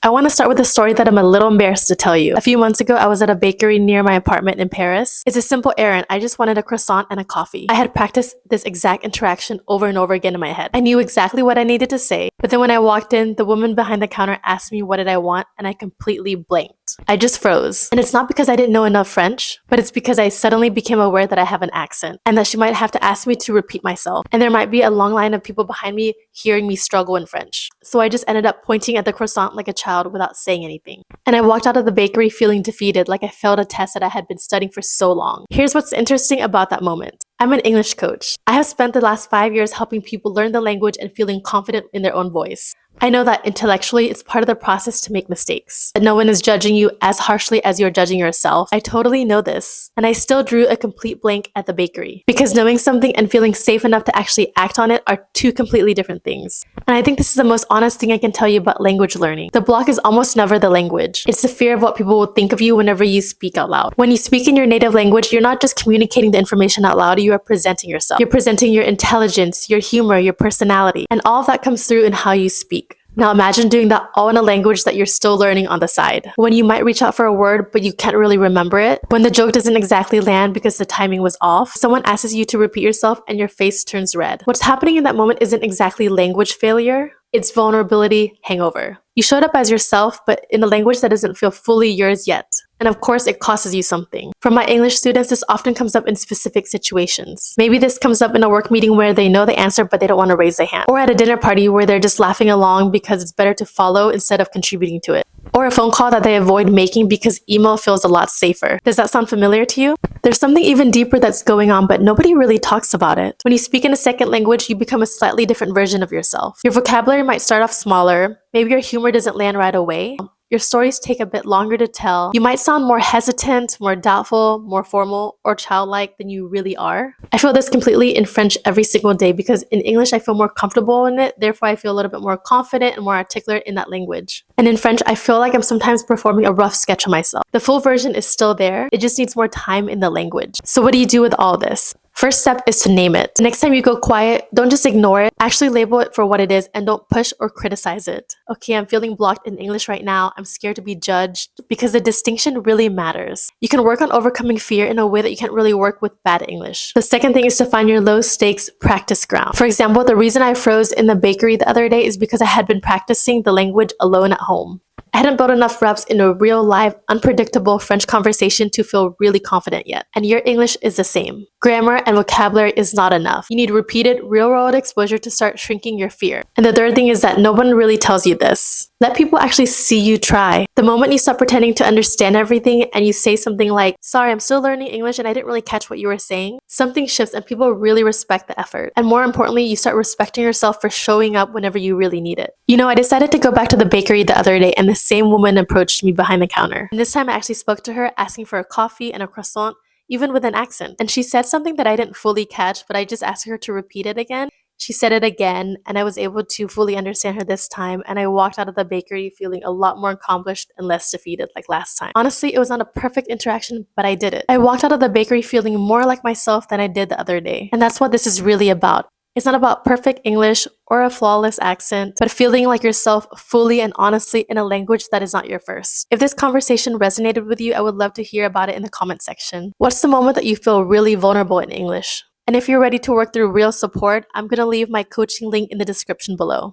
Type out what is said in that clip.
I want to start with a story that I'm a little embarrassed to tell you. A few months ago, I was at a bakery near my apartment in Paris. It's a simple errand. I just wanted a croissant and a coffee. I had practiced this exact interaction over and over again in my head. I knew exactly what I needed to say, but then when I walked in, the woman behind the counter asked me what did I want, and I completely blanked. I just froze. And it's not because I didn't know enough French, but it's because I suddenly became aware that I have an accent and that she might have to ask me to repeat myself. And there might be a long line of people behind me hearing me struggle in French. So I just ended up pointing at the croissant like a child without saying anything. And I walked out of the bakery feeling defeated, like I failed a test that I had been studying for so long. Here's what's interesting about that moment. I'm an English coach. I have spent the last 5 years helping people learn the language and feeling confident in their own voice. I know that intellectually it's part of the process to make mistakes, that no one is judging you as harshly as you're judging yourself. I totally know this. And I still drew a complete blank at the bakery because knowing something and feeling safe enough to actually act on it are two completely different things. And I think this is the most honest thing I can tell you about language learning. The block is almost never the language. It's the fear of what people will think of you whenever you speak out loud. When you speak in your native language, you're not just communicating the information out loud, you are presenting yourself. You're presenting your intelligence, your humor, your personality, and all of that comes through in how you speak. Now imagine doing that all in a language that you're still learning on the side. When you might reach out for a word, but you can't really remember it. When the joke doesn't exactly land because the timing was off. Someone asks you to repeat yourself and your face turns red. What's happening in that moment isn't exactly language failure. It's vulnerability hangover. You showed up as yourself, but in a language that doesn't feel fully yours yet. And of course, it costs you something. For my English students, this often comes up in specific situations. Maybe this comes up in a work meeting where they know the answer, but they don't want to raise their hand. Or at a dinner party where they're just laughing along because it's better to follow instead of contributing to it. Or a phone call that they avoid making because email feels a lot safer. Does that sound familiar to you? There's something even deeper that's going on, but nobody really talks about it. When you speak in a second language, you become a slightly different version of yourself. Your vocabulary might start off smaller. Maybe your humor doesn't land right away. Your stories take a bit longer to tell. You might sound more hesitant, more doubtful, more formal, or childlike than you really are. I feel this completely in French every single day because in English I feel more comfortable in it, therefore I feel a little bit more confident and more articulate in that language. And in French, I feel like I'm sometimes performing a rough sketch of myself. The full version is still there, it just needs more time in the language. So what do you do with all this? First step is to name it. Next time you go quiet, don't just ignore it. Actually label it for what it is and don't push or criticize it. Okay, I'm feeling blocked in English right now. I'm scared to be judged because the distinction really matters. You can work on overcoming fear in a way that you can't really work with bad English. The second thing is to find your low stakes practice ground. For example, the reason I froze in the bakery the other day is because I had been practicing the language alone at home. I hadn't built enough reps in a real, live, unpredictable French conversation to feel really confident yet. And your English is the same. Grammar and vocabulary is not enough. You need repeated, real-world exposure to start shrinking your fear. And the third thing is that no one really tells you this. Let people actually see you try. The moment you stop pretending to understand everything and you say something like, sorry, I'm still learning English and I didn't really catch what you were saying, something shifts and people really respect the effort. And more importantly, you start respecting yourself for showing up whenever you really need it. You know, I decided to go back to the bakery the other day and the same woman approached me behind the counter. And this time I actually spoke to her asking for a coffee and a croissant, even with an accent. And she said something that I didn't fully catch, but I just asked her to repeat it again. She said it again, and I was able to fully understand her this time, and I walked out of the bakery feeling a lot more accomplished and less defeated like last time. Honestly, it was not a perfect interaction, but I did it. I walked out of the bakery feeling more like myself than I did the other day. And that's what this is really about. It's not about perfect English or a flawless accent, but feeling like yourself fully and honestly in a language that is not your first. If this conversation resonated with you, I would love to hear about it in the comment section. What's the moment that you feel really vulnerable in English? And if you're ready to work through real support, I'm going to leave my coaching link in the description below.